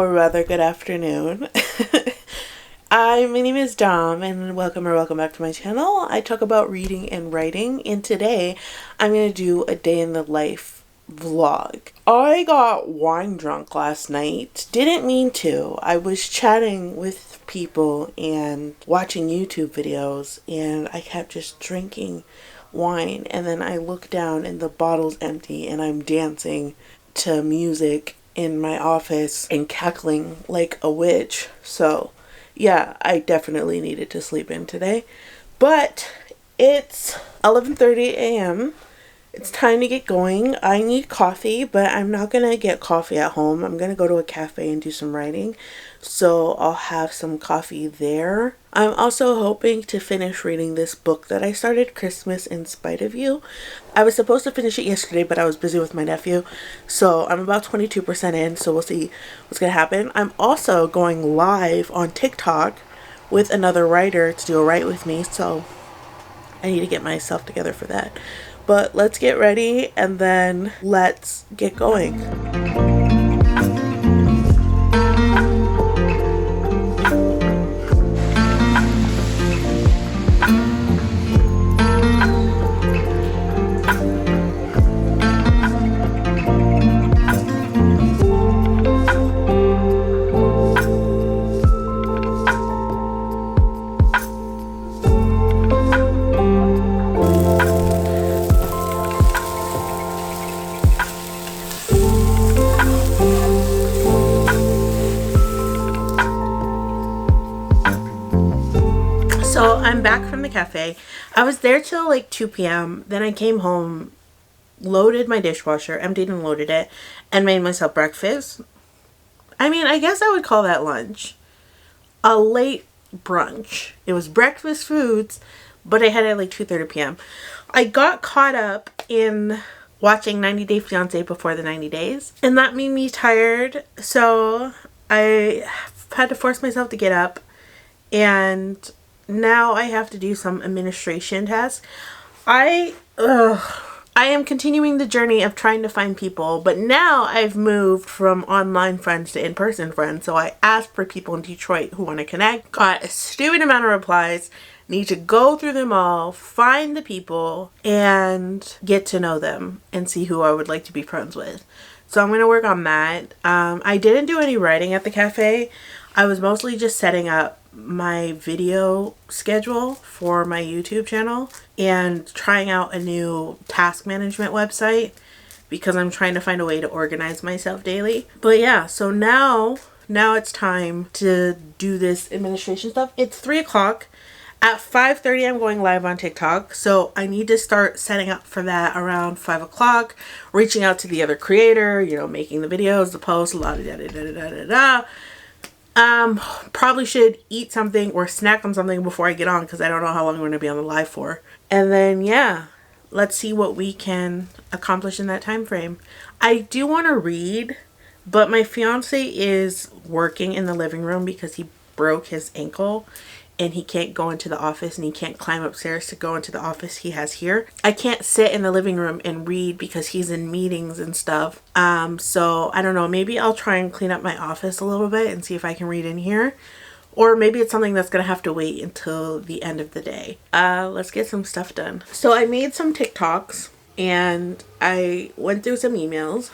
or rather good afternoon. My name is Dom and welcome back to my channel. I talk about reading and writing, and today I'm going to do a day in the life vlog. I got wine drunk last night. Didn't mean to. I was chatting with people and watching YouTube videos, and I kept just drinking wine, and then I look down and the bottle's empty and I'm dancing to music in my office and cackling like a witch. So yeah, I definitely needed to sleep in today. But it's 11:30 a.m. It's time to get going. I need coffee, but I'm not gonna get coffee at home. I'm gonna go to a cafe and do some writing. So I'll have some coffee there. I'm also hoping to finish reading this book that I started, Christmas in Spite of You. I was supposed to finish it yesterday, but I was busy with my nephew. So I'm about 22% in, so we'll see what's gonna happen. I'm also going live on TikTok with another writer to do a write with me, so I need to get myself together for that. But let's get ready and then let's get going. So I'm back from the cafe. I was there till like 2 p.m. Then I came home, loaded my dishwasher, emptied and loaded it, and made myself breakfast. I mean, I guess I would call that lunch. A late brunch. It was breakfast foods, but I had it at like 2:30 p.m. I got caught up in watching 90 Day Fiance before the 90 days, and that made me tired. So I had to force myself to get up, and now I have to do some administration tasks. I am continuing the journey of trying to find people, but now I've moved from online friends to in-person friends. So I asked for people in Detroit who want to connect, got a stupid amount of replies, need to go through them all, find the people, and get to know them and see who I would like to be friends with. So I'm going to work on that. I didn't do any writing at the cafe. I was mostly just setting up my video schedule for my YouTube channel and trying out a new task management website because I'm trying to find a way to organize myself daily. But yeah, so now it's time to do this administration stuff. It's 3 o'clock. At 5:30 I'm going live on TikTok, so I need to start setting up for that around 5 o'clock, reaching out to the other creator, you know, making the videos, the posts, la da da da da da da da. Probably should eat something or snack on something before I get on because I don't know how long I'm going to be on the live for. And then, yeah, let's see what we can accomplish in that time frame. I do want to read, but my fiance is working in the living room because he broke his ankle and he can't go into the office and he can't climb upstairs to go into the office he has here. I can't sit in the living room and read because he's in meetings and stuff. So I don't know, maybe I'll try and clean up my office a little bit and see if I can read in here. Or maybe it's something that's gonna have to wait until the end of the day. Let's get some stuff done. So I made some TikToks and I went through some emails.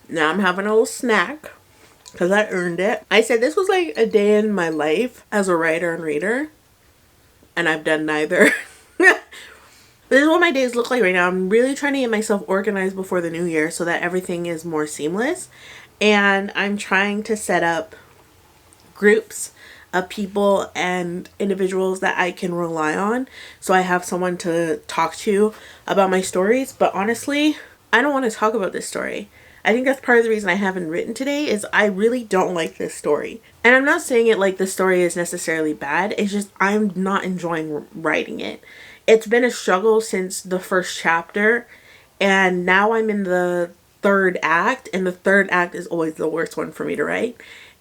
Now I'm having a little snack because I earned it. I said this was like a day in my life as a writer and reader, and I've done neither. This is what my days look like right now. I'm really trying to get myself organized before the new year so that everything is more seamless, and I'm trying to set up groups of people and individuals that I can rely on so I have someone to talk to about my stories. But honestly, I don't want to talk about this story. I think that's part of the reason I haven't written today is I really don't like this story. And I'm not saying it like the story is necessarily bad. It's just I'm not enjoying writing it. It's been a struggle since the first chapter. And now I'm in the 3rd act. And the 3rd act is always the worst one for me to write.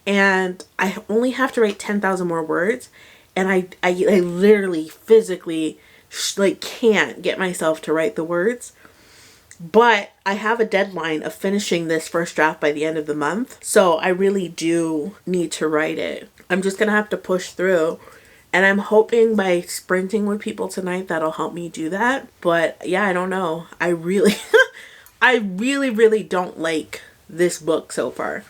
And I only have to write 10,000 more words. And I literally physically like can't get myself to write the words. But I have a deadline of finishing this first draft by the end of the month. So I really do need to write it. I'm just going to have to push through. And I'm hoping by sprinting with people tonight that'll help me do that. But yeah, I don't know. I really, I really don't like this book so far.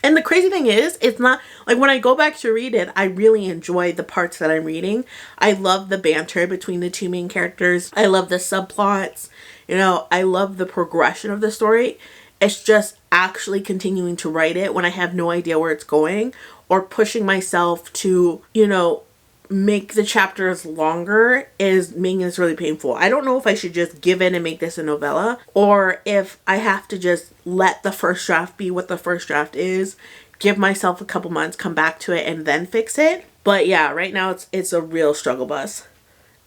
And the crazy thing is, it's not like when I go back to read it, I really enjoy the parts that I'm reading. I love the banter between the two main characters. I love the subplots. You know, I love the progression of the story. It's just actually continuing to write it when I have no idea where it's going, or pushing myself to, you know, make the chapters longer is making this really painful. I don't know if I should just give in and make this a novella, or if I have to just let the first draft be what the first draft is, give myself a couple months, come back to it, and then fix it. But yeah, right now it's a real struggle bus.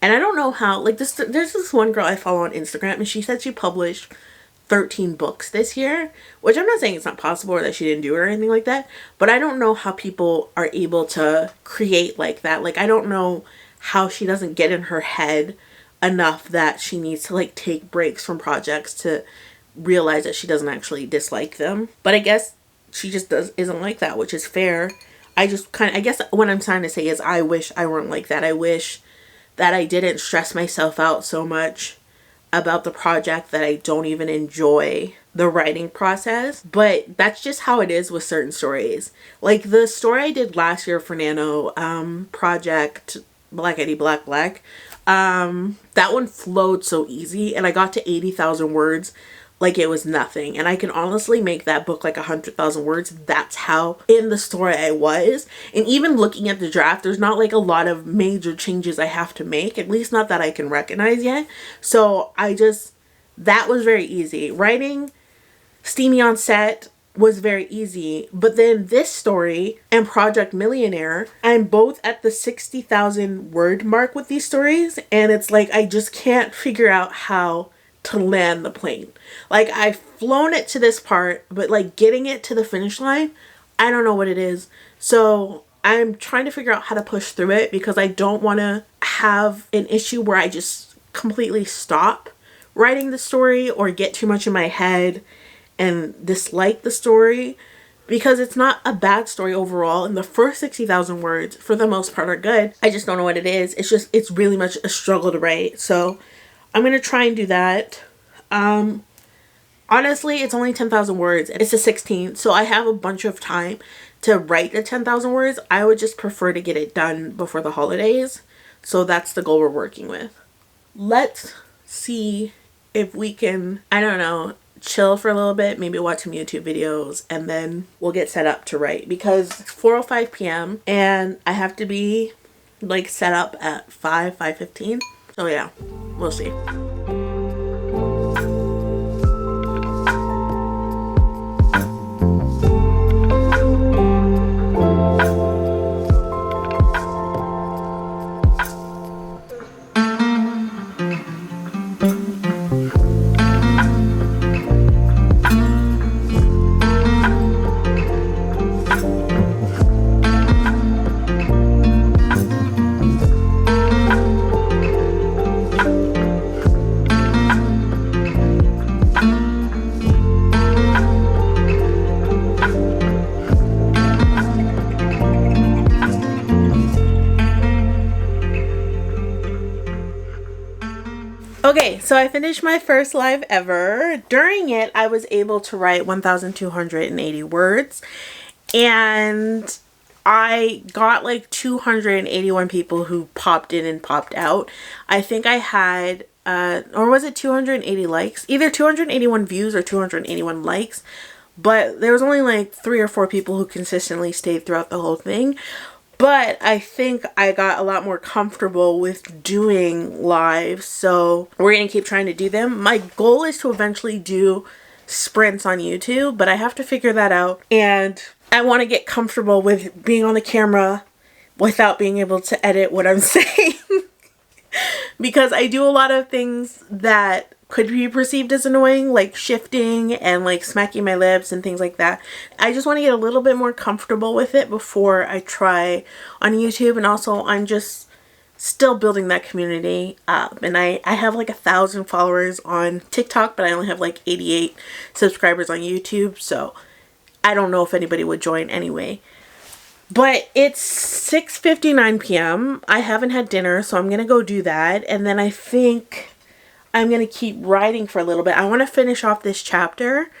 And I don't know how, like, there's this one girl I follow on Instagram, and she said she published 13 books this year, which I'm not saying it's not possible or that she didn't do it or anything like that, but I don't know how people are able to create like that. Like, I don't know how she doesn't get in her head enough that she needs to, like, take breaks from projects to realize that she doesn't actually dislike them. But I guess she just isn't like that, which is fair. I guess what I'm trying to say is I wish I weren't like that. I wish that I didn't stress myself out so much about the project that I don't even enjoy the writing process. But that's just how it is with certain stories. Like the story I did last year for Nano, Project Black Eddie Black Black, that one flowed so easy, and I got to 80,000 words like it was nothing. And I can honestly make that book like 100,000 words. That's how in the story I was. And even looking at the draft, there's not like a lot of major changes I have to make, at least not that I can recognize yet. So that was very easy. Writing Steamy on Set was very easy. But then this story and Project Millionaire, I'm both at the 60,000 word mark with these stories. And it's like, I just can't figure out how to land the plane. Like, I've flown it to this part, but like getting it to the finish line, I don't know what it is. So I'm trying to figure out how to push through it, because I don't want to have an issue where I just completely stop writing the story or get too much in my head and dislike the story, because it's not a bad story overall, and the first 60,000 words for the most part are good. I just don't know what it is. It's really much a struggle to write. So I'm going to try and do that. Honestly, it's only 10,000 words. It's the 16th, so I have a bunch of time to write the 10,000 words. I would just prefer to get it done before the holidays. So that's the goal we're working with. Let's see if we can, I don't know, chill for a little bit, maybe watch some YouTube videos, and then we'll get set up to write, because it's 4:05 p.m. and I have to be like set up at 5:15. So yeah, we'll see. Okay, so I finished my first live ever. During it, I was able to write 1,280 words, and I got like 281 people who popped in and popped out. I think I had, or was it 280 likes? Either 281 views or 281 likes, but there was only like 3 or 4 people who consistently stayed throughout the whole thing. But I think I got a lot more comfortable with doing live, so we're going to keep trying to do them. My goal is to eventually do sprints on YouTube, but I have to figure that out. And I want to get comfortable with being on the camera without being able to edit what I'm saying. Because I do a lot of things that could be perceived as annoying, like shifting and like smacking my lips and things like that. I just want to get a little bit more comfortable with it before I try on YouTube. And also, I'm just still building that community up. And I have like 1,000 followers on TikTok, but I only have like 88 subscribers on YouTube. So I don't know if anybody would join anyway. But it's 6:59 p.m. I haven't had dinner, so I'm going to go do that. And then I think I'm going to keep writing for a little bit. I want to finish off this chapter.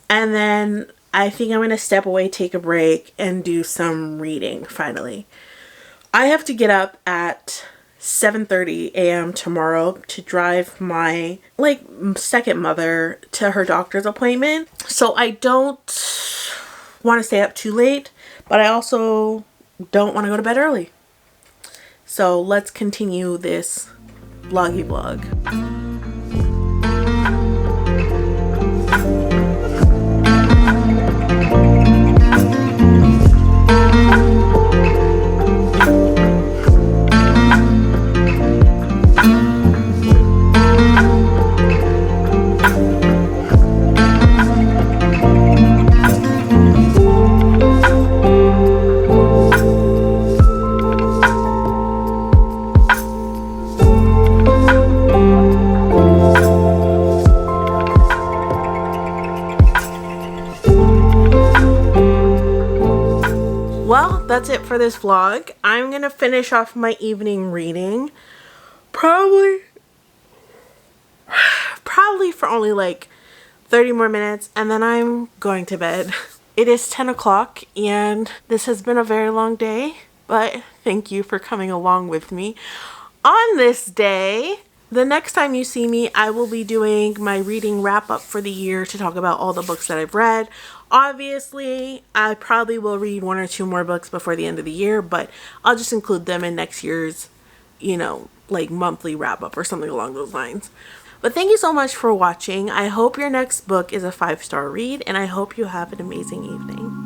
And then I think I'm going to step away, take a break, and do some reading finally. I have to get up at 7:30 a.m. tomorrow to drive my second mother to her doctor's appointment. So I don't want to stay up too late, but I also don't want to go to bed early. So let's continue this vloggy vlog. Well, that's it for this vlog. I'm gonna finish off my evening reading. Probably for only like 30 more minutes, and then I'm going to bed. It is 10 o'clock and this has been a very long day, but thank you for coming along with me on this day. The next time you see me, I will be doing my reading wrap up for the year to talk about all the books that I've read. Obviously, I probably will read 1 or 2 more books before the end of the year, but I'll just include them in next year's, like monthly wrap up or something along those lines. But thank you so much for watching. I hope your next book is a 5-star read, and I hope you have an amazing evening.